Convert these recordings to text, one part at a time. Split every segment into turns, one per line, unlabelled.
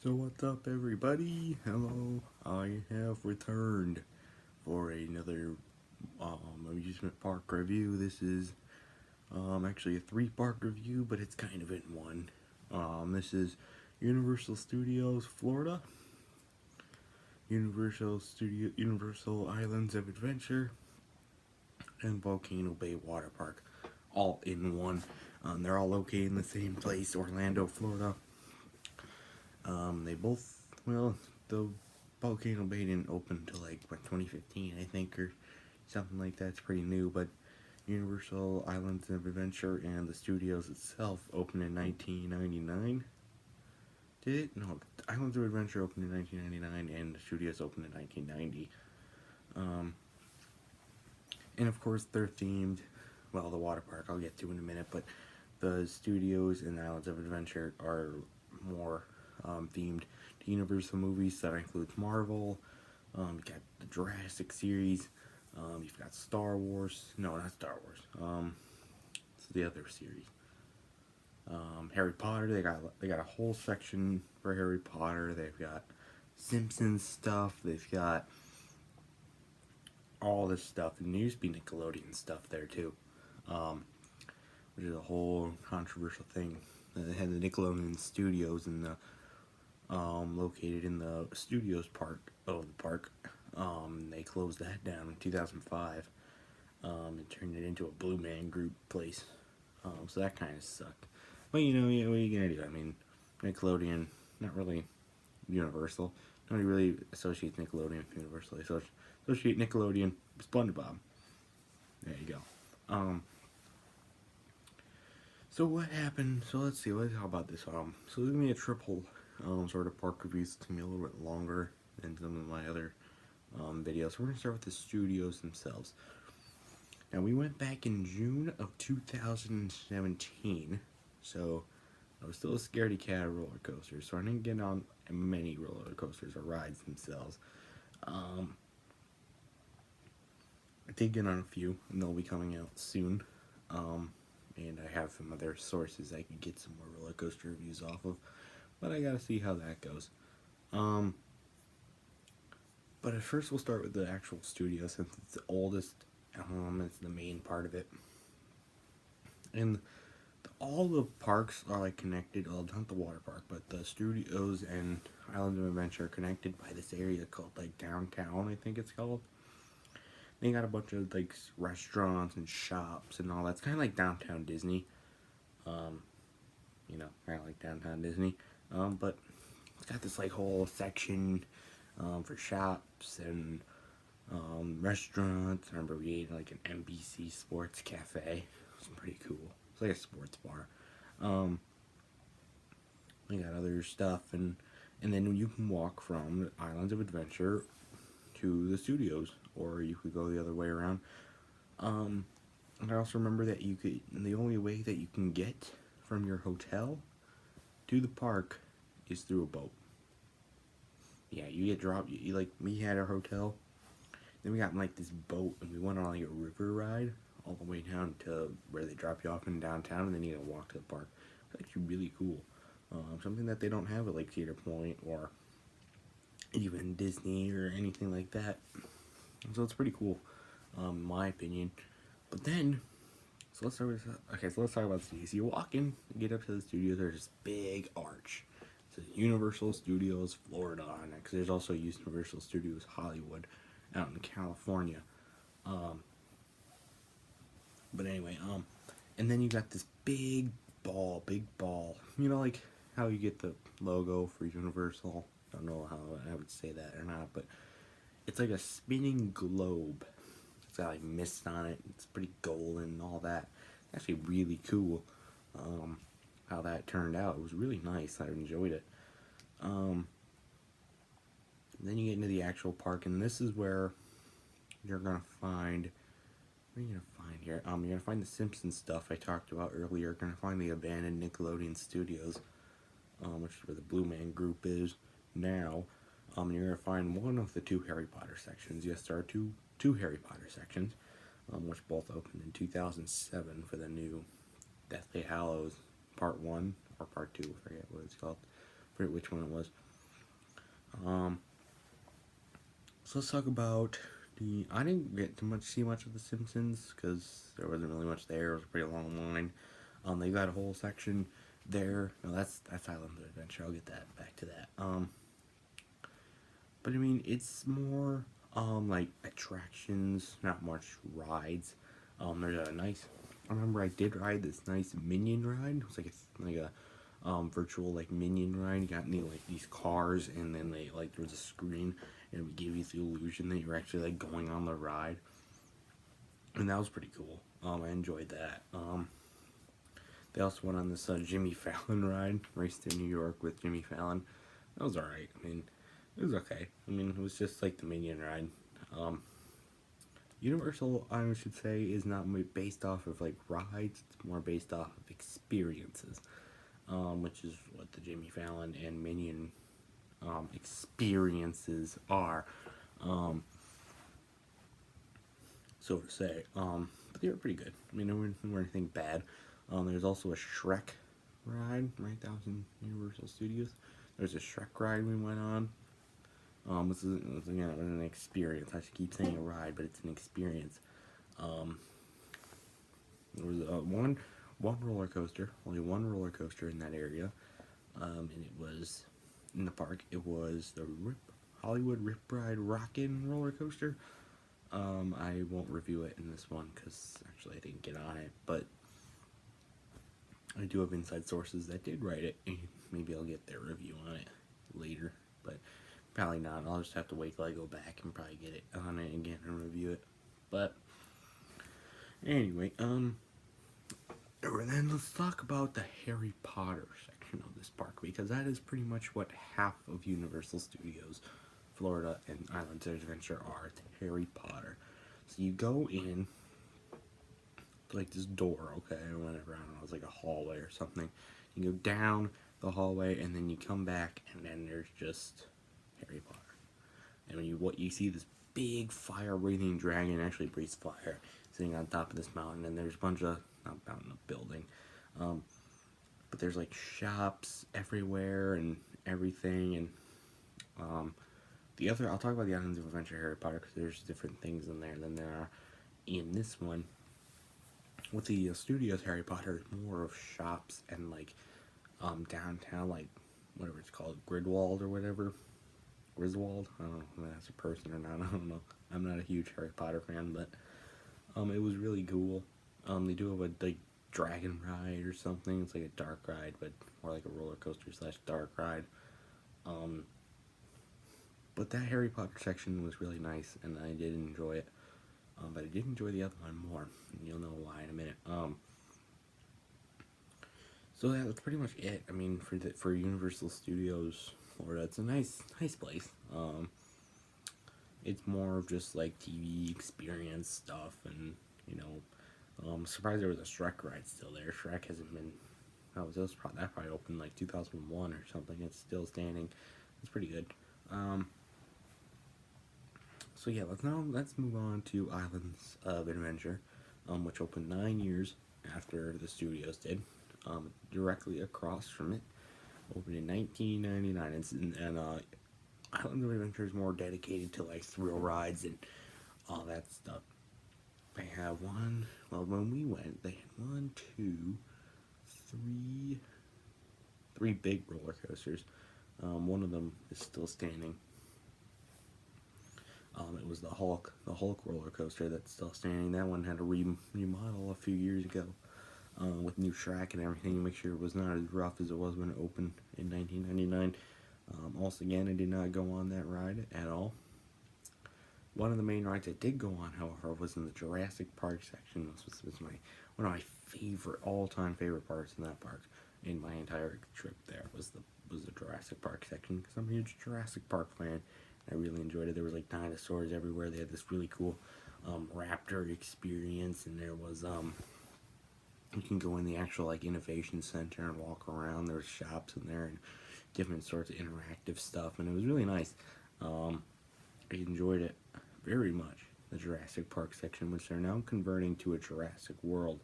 So what's up everybody? Hello, I have returned for another amusement park review. This is actually a 3-part review, but it's kind of in one. This is Universal Studios Florida, Universal Islands of Adventure, and Volcano Bay Water Park, all in one. They're all located in the same place, Orlando, Florida. They both, well, the Volcano Bay didn't open until like 2015, I think, or something like that. It's pretty new, but Universal Islands of Adventure and the studios itself opened in 1999. Did it? No, Islands of Adventure opened in 1999 and the studios opened in 1990. And of course, they're themed. Well, the water park I'll get to in a minute, but the studios and Islands of Adventure are more themed to Universal movies. That includes Marvel. You got the Jurassic series. You've got Star Wars. No, not Star Wars. It's the other series. Harry Potter. They got a whole section for Harry Potter. They've got Simpsons stuff. They've got all this stuff, and there used to be Nickelodeon stuff there too, which is a whole controversial thing. They had the Nickelodeon studios in the located in the studios part of the park. They closed that down in 2005 and turned it into a Blue Man Group place. So that kind of sucked. But yeah, what are you gonna do? I mean, Nickelodeon, not really Universal. Nobody really associates Nickelodeon with Universal. They associate Nickelodeon with SpongeBob. There you go. So what happened? So let's see. How about this? So this is gonna be a triple sort of park review. It's gonna be a little bit longer than some of my other videos. So we're gonna start with the studios themselves. Now we went back in June of 2017. So I was still a scaredy cat of roller coasters, so I didn't get on many roller coasters or rides themselves. I did get on a few, and they'll be coming out soon. And I have some other sources I can get some more roller coaster reviews off of, but I gotta see how that goes. But at first we'll start with the actual studio, since it's the oldest. It's the main part of it, and all the parks are like connected. Well, not the water park, but the studios and Islands of Adventure are connected by this area called like downtown, I think it's called. They got a bunch of like restaurants and shops and all that. It's kind of like downtown Disney. Kind of like downtown Disney. But it's got this like whole section for shops and restaurants. I remember we ate like an NBC Sports Cafe. It was pretty cool. It's like a sports bar. We got other stuff, and then you can walk from the Islands of Adventure to the studios, or you could go the other way around. And I also remember that the only way that you can get from your hotel to the park is through a boat. Yeah, you get dropped. We had our hotel, then we got in like this boat, and we went on like a river ride all the way down to where they drop you off in downtown, and then you gotta walk to the park. It's actually really cool. Something that they don't have at like Cedar Point or even Disney or anything like that. So it's pretty cool, in my opinion. But then, let's talk about the studios. You walk in, you get up to the studios. There's this big arch. It says Universal Studios Florida on it, because there's also Universal Studios Hollywood out in California. But anyway, and then you got this big ball. Like how you get the logo for Universal. I don't know how I would say that or not, but it's like a spinning globe. It's got like mist on it. It's pretty golden and all that. It's actually really cool how that turned out. It was really nice. I enjoyed it. Then you get into the actual park, and this is where you're gonna find. What are you gonna find here? You're gonna find the Simpsons stuff I talked about earlier. You're gonna find the abandoned Nickelodeon studios, which is where the Blue Man Group is now. You're gonna find one of the 2 Harry Potter sections. Yes, there are two Harry Potter sections, which both opened in 2007 for the new Deathly Hallows Part 1 or Part 2. I forget what it's called. I forget which one it was. Um, so let's talk about the. I didn't get to see much of The Simpsons because there wasn't really much there. It was a pretty long line. They got a whole section there. No, that's Islands of Adventure. I'll get that back to that. But I mean, it's more like attractions, not much rides. There's a nice. I remember I did ride this nice minion ride. It was like a virtual like minion ride. You got like these cars, and then they like there was a screen, and it would give you the illusion that you're actually like going on the ride, and that was pretty cool. I enjoyed that. They also went on this Jimmy Fallon ride, raced in New York with Jimmy Fallon. That was alright. I mean, it was okay. I mean, it was just like the Minion ride. Um, Universal, I should say, is not based off of like rides. It's more based off of experiences, which is what the Jimmy Fallon and Minion experiences are, so to say. But they were pretty good. I mean, they weren't anything bad. There's also a Shrek ride, right? That was in Universal Studios. There's a Shrek ride we went on. This is again, it was an experience. I should keep saying a ride, but it's an experience. There was one roller coaster, only one roller coaster in that area, and it was in the park. It was the Hollywood Rip Ride Rockin' roller coaster. I won't review it in this one because actually I didn't get on it, but I do have inside sources that did write it, and maybe I'll get their review on it later, but probably not. I'll just have to wait till I go back and probably get it on it again and review it. But anyway, and then let's talk about the Harry Potter section of this park, because that is pretty much what half of Universal Studios Florida and Islands of Adventure are. It's Harry Potter. So you go in like this door, okay, or whatever, I don't know, it's like a hallway or something. You go down the hallway and then you come back, and then there's just Harry Potter. And when you see this big fire breathing dragon, actually breathes fire, sitting on top of this mountain, and there's a bunch of, not mountain, a building, but there's like shops everywhere and everything. And I'll talk about the Islands of Adventure Harry Potter because there's different things in there than there are in this one. With the studios Harry Potter, more of shops and like downtown, like whatever it's called, Gridwald or whatever. Griswold? I don't know if that's a person or not. I don't know. I'm not a huge Harry Potter fan, but it was really cool. They do have a like dragon ride or something. It's like a dark ride, but more like a roller coaster / dark ride. But that Harry Potter section was really nice, and I did enjoy it. But I did enjoy the other one more, and you'll know why in a minute. So that's pretty much it. I mean, for Universal Studios Florida, it's a nice place. It's more of just like TV experience stuff, and I'm surprised there was a Shrek ride still there. Shrek hasn't been. That probably opened like 2001 or something. It's still standing. It's pretty good. So yeah, let's move on to Islands of Adventure, which opened 9 years after the studios did. Directly across from it, opened in 1999, and Islands of Adventure is more dedicated to like thrill rides and all that stuff. They have when we went, they had one, two, three big roller coasters. One of them is still standing. It was the Hulk roller coaster that's still standing. That one had a remodel a few years ago, with new track and everything to make sure it was not as rough as it was when it opened in 1999. Also, again, I did not go on that ride at all. One of the main rides I did go on, however, was in the Jurassic Park section. This was one of my all-time favorite parts in that park. In my entire trip there was the Jurassic Park section, because I'm a huge Jurassic Park fan. I really enjoyed it. There was like dinosaurs everywhere. They had this really cool raptor experience, and there was you can go in the actual like innovation center and walk around. There was shops in there and different sorts of interactive stuff, and it was really nice. I enjoyed it very much. The Jurassic Park section, which they're now converting to a Jurassic World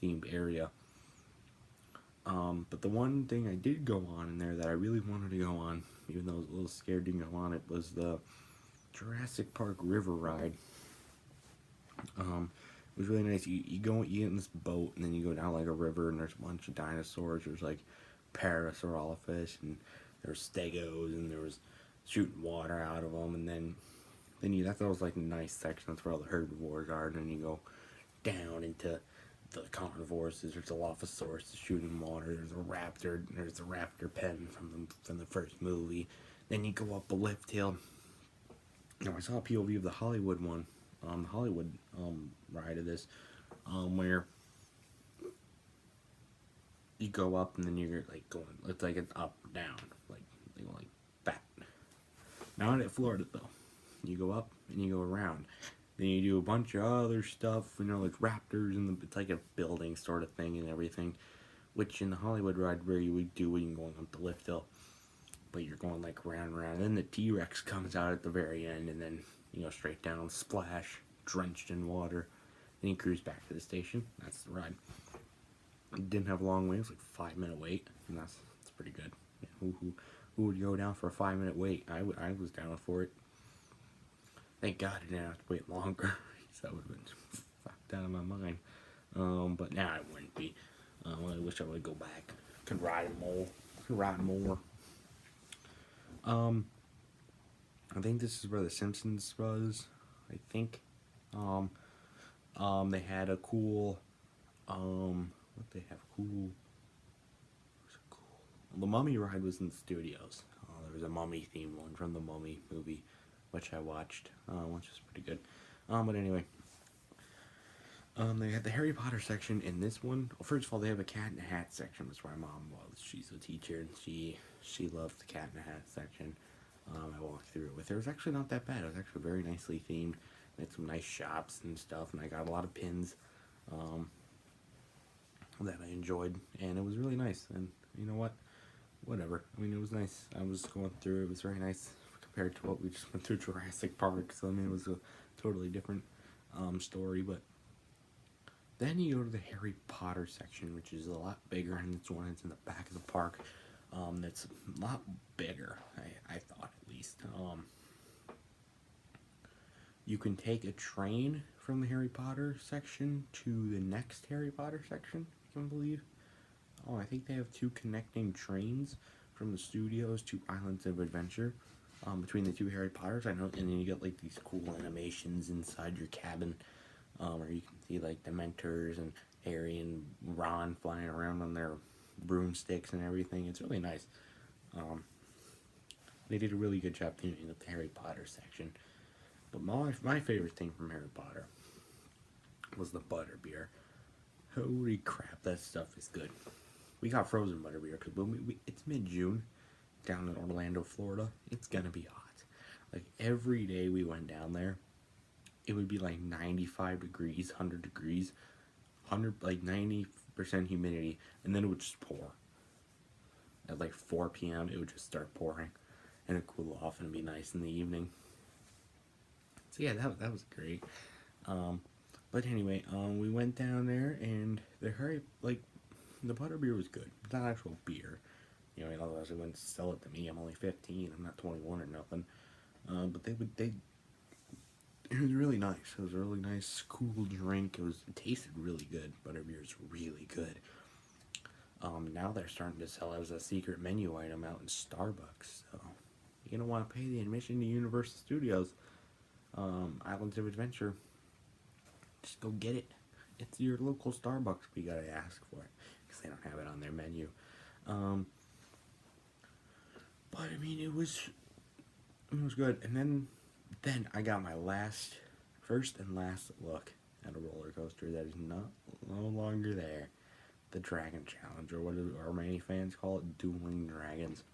themed area. But the one thing I did go on in there that I really wanted to go on, even though I was a little scared to go on it, was the Jurassic Park River ride. It was really nice. You get in this boat, and then you go down like a river, and there's a bunch of dinosaurs. There's like Parasaurolophus, and there's Stegos, and there was shooting water out of them, and then that was like a nice section. That's where all the herbivores are. And then you go down into the carnivores. There's a Dilophosaurus shooting water. There's a raptor. There's the raptor pen from the first movie. Then you go up a lift hill. Now I saw a POV of the Hollywood one, the Hollywood ride of this, where you go up and then you're like going. It's like it's up down, like they go like that. Not at Florida though. You go up and you go around. Then you do a bunch of other stuff, like raptors and it's like a building sort of thing and everything. Which in the Hollywood ride where you would do when you're going up the lift hill. But you're going like round and round. And then the T-Rex comes out at the very end and then straight down, splash, drenched in water. Then you cruise back to the station. That's the ride. It didn't have a long wait, it was like 5-minute wait, and that's pretty good. Yeah, who would go down for a 5-minute wait? I was down for it. Thank God I didn't have to wait longer, because that would have been fucked out of my mind. But now I wouldn't be. I wish I would go back. Could ride more. I think this is where The Simpsons was. I think. They had a cool. What they have cool. The Mummy ride was in the studios. There was a Mummy themed one from the Mummy movie, which I watched, which was pretty good. But anyway, they had the Harry Potter section in this one. Well, first of all, they have a Cat in the Hat section. That's where my mom was. She's a teacher, and she loved the Cat in the Hat section. I walked through it with her. It was actually not that bad. It was actually very nicely themed. They had some nice shops and stuff, and I got a lot of pins that I enjoyed, and it was really nice. And you know what? Whatever. I mean, it was nice. I was going through. It was very nice compared to what we just went through Jurassic Park. So I mean, it was a totally different story. But then you go to the Harry Potter section, which is a lot bigger, and it's one that's in the back of the park. That's a lot bigger. I thought at least. You can take a train from the Harry Potter section to the next Harry Potter section. I can believe. I think they have 2 connecting trains from the studios to Islands of Adventure between the 2 Harry Potters. I know, and then you get like these cool animations inside your cabin, where you can see like the Mentors and Harry and Ron flying around on their broomsticks and everything. It's really nice. They did a really good job theming up the Harry Potter section. But my favorite thing from Harry Potter was the butterbeer. Holy crap, that stuff is good. We got frozen butterbeer because it's mid-June down in Orlando, Florida. It's gonna be hot. Like every day we went down there, it would be like 95 degrees, 100 degrees, 90% humidity, and then it would just pour. At like 4 p.m., it would just start pouring, and it'd cool off, and it'd be nice in the evening. So yeah, that was great. But anyway, we went down there, and the butterbeer was good. It's not actual beer. Otherwise they wouldn't sell it to me. I'm only 15. I'm not 21 or nothing. But it was really nice. It was a really nice, cool drink. It tasted really good. Butterbeer is really good. Now they're starting to sell it as a secret menu item out in Starbucks. So you don't want to pay the admission to Universal Studios, Islands of Adventure. Just go get it. It's your local Starbucks, but you gotta ask for it because they don't have it on their menu. But I mean, it was good. And then I got my first and last look at a roller coaster that is no longer there. The Dragon Challenge, or what our many fans call it, Dueling Dragons.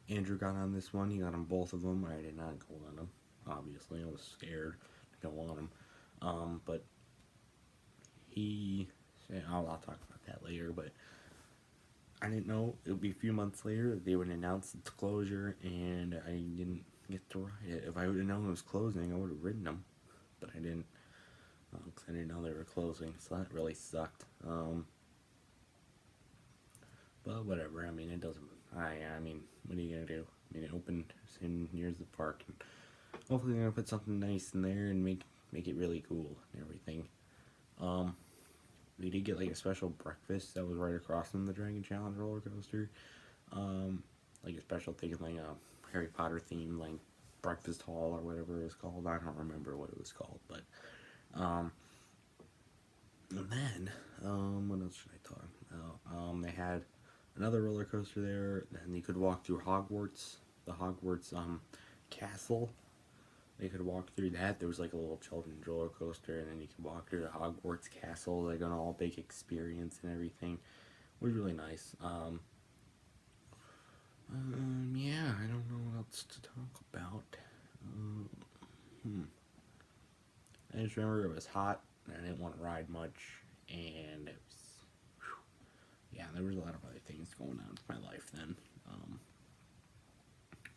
Andrew got on this one. He got on both of them. I did not go on them. Obviously, I was scared to go on them. But he said, I'll talk about that later. But I didn't know it would be a few months later that they would announce its closure, and I didn't get to ride it. If I would have known it was closing, I would have ridden them, but I didn't, because I didn't know they were closing. So that really sucked. But whatever. I mean, it doesn't. I mean, what are you gonna do? I mean, it opened in near the park, and hopefully they're gonna put something nice in there and make it really cool and everything. Um, we did get like a special breakfast that was right across from the Dragon Challenge roller coaster. Um, like a special thing, like a Harry Potter theme, like breakfast hall or whatever it was called. I don't remember what it was called, but um, and then what else should I talk about? They had another roller coaster there, and you could walk through Hogwarts, the Hogwarts castle. They could walk through that. There was like a little children's roller coaster, and then you could walk through the Hogwarts castle, like an all big experience and everything. It was really nice. Yeah, I don't know what else to talk about. Um, hmm. I just remember it was hot, and I didn't want to ride much, and it was, yeah, there was a lot of other things going on with my life then. Um,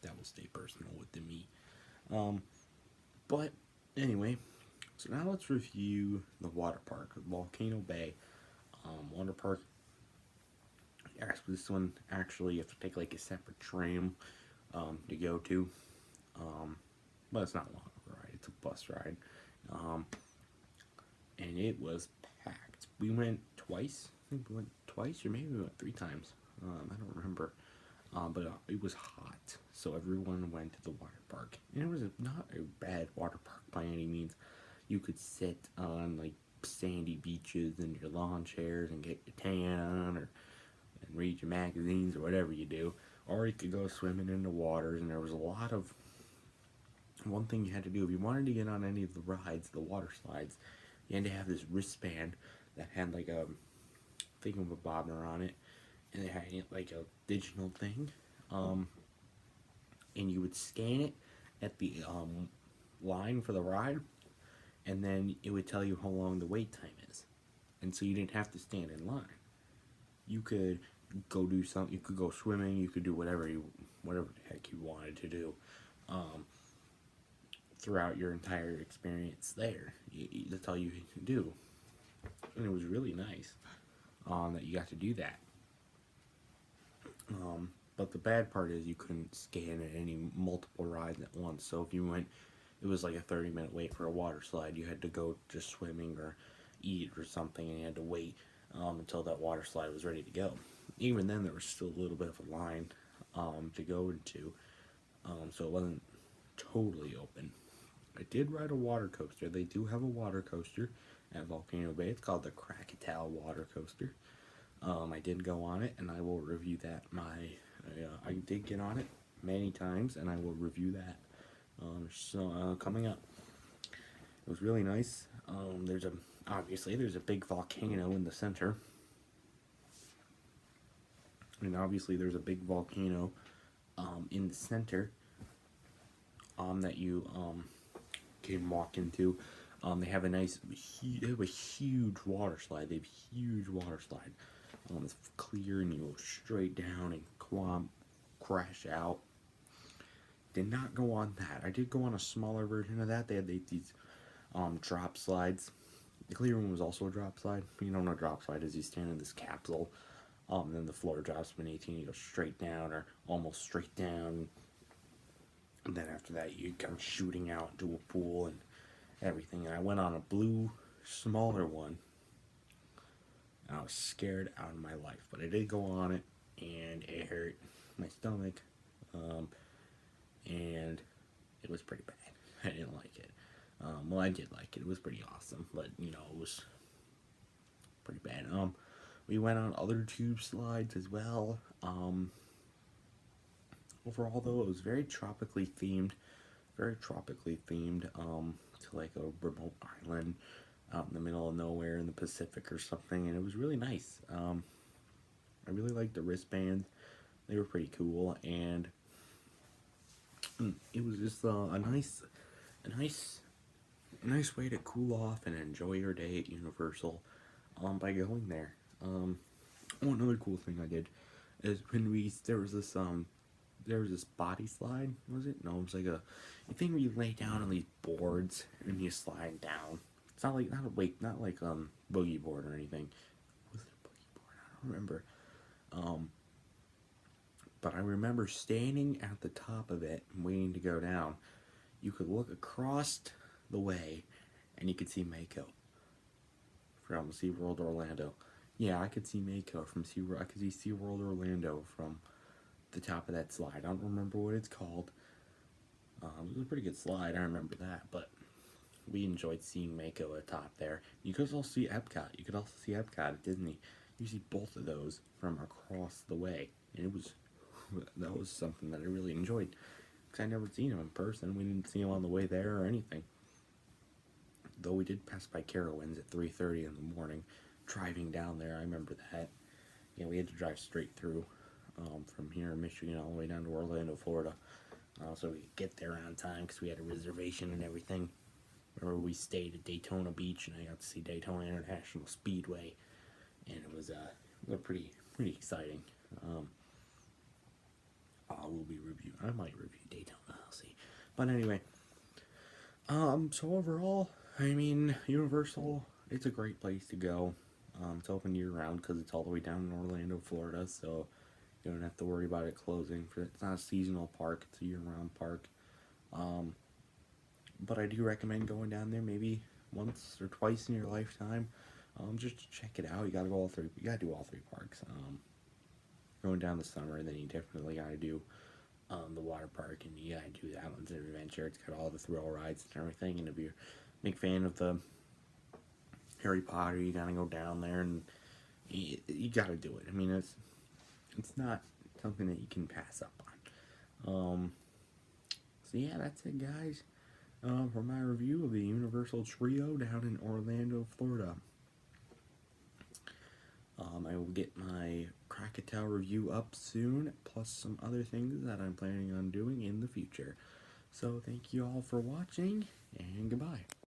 that will stay personal within me. Um, but anyway, so now let's review the water park, Volcano Bay. Water park. Yes, this one actually you have to take like a separate tram to go to. But it's not long of a ride; it's a bus ride. Um, and it was packed. We went twice. I think we went twice, or maybe we went 3 times. I don't remember. But it was hot, so everyone went to the water park, and it was not a bad water park by any means. You could sit on like sandy beaches in your lawn chairs and get your tan on, or and read your magazines or whatever you do, or you could go swimming in the waters. And there was a lot of one thing you had to do if you wanted to get on any of the rides, the water slides. You had to have this wristband that had like a thingamabobber on it, and it had like a digital thing, um, and you would scan it at the line for the ride, and then it would tell you how long the wait time is, and so you didn't have to stand in line. You could go do something. You could go swimming. You could do whatever the heck you wanted to do. Um, Throughout your entire experience there, that's all you could do, and it was really nice that you got to do that. But the bad part is you couldn't scan at any multiple rides at once. So if you went, it was like a 30-minute wait for a water slide. You had to go just swimming or eat or something, and you had to wait until that water slide was ready to go. Even then, there was still a little bit of a line to go into, so it wasn't totally open. I did ride a water coaster. They do have a water coaster at Volcano Bay. It's called the Krakatoa water coaster. I did go on it, and I will review that. I did get on it many times, and I will review that. Coming up, it was really nice. There's a big volcano in the center, and obviously there's a big volcano in the center that you can walk into. They have they have a huge water slide. They have a huge water slide. It's clear, and you go straight down and crash out. Did not go on that. I did go on a smaller version of that. They had these drop slides. The clear one was also a drop slide. You don't know what a drop slide is. You stand in this capsule, then the floor drops beneath you, and you go straight down or almost straight down. And then after that, you come shooting out into a pool and everything. And I went on a blue, smaller one, and I was scared out of my life. But I did go on it, and it hurt my stomach, and it was pretty bad. I didn't like it. Well, I did like it. It was pretty awesome, but it was pretty bad. We went on other tube slides as well. Overall, though, it was very tropically themed. To like a remote island out in the middle of nowhere in the Pacific or something, and it was really nice. I really liked the wristbands; they were pretty cool, and it was just a nice way to cool off and enjoy your day at Universal, by going there. Another cool thing I did is there was this body slide, was it? No, it was like a thing where you lay down on these boards and you slide down. It's not like boogie board or anything. Was it a boogie board? I don't remember. But I remember standing at the top of it and waiting to go down. You could look across the way and you could see Mako from SeaWorld Orlando. Yeah, I could see Mako from SeaWorld. I could see SeaWorld Orlando from the top of that slide. I don't remember what it's called. It was a pretty good slide, I remember that, but we enjoyed seeing Mako at the top there. You could also see Epcot. You could also see Epcot at Disney. You see both of those from across the way, and that was something that I really enjoyed because I never seen them in person. We didn't see them on the way there or anything. Though we did pass by Carowinds at 3:30 in the morning, driving down there. I remember that. Yeah, we had to drive straight through from here in Michigan all the way down to Orlando, Florida, so we could get there on time because we had a reservation and everything. Remember, we stayed at Daytona Beach, and I got to see Daytona International Speedway, and it was pretty exciting. Will be review. I might review Daytona. I'll see. But anyway, so overall, I mean, Universal, it's a great place to go. It's open year round because it's all the way down in Orlando, Florida, so you don't have to worry about it closing. It's not a seasonal park; it's a year-round park. Um, but I do recommend going down there maybe once or twice in your lifetime, just to check it out. You gotta go all three. You gotta do all three parks. Going down the summer, then you definitely gotta do the water park, and you gotta do the Islands of Adventure. It's got all the thrill rides and everything. And if you're a big fan of the Harry Potter, you gotta go down there, and you gotta do it. I mean, it's not something that you can pass up on. So yeah, that's it, guys. For my review of the Universal Trio down in Orlando, Florida. I will get my Krakatoa review up soon, plus some other things that I'm planning on doing in the future. So thank you all for watching, and goodbye.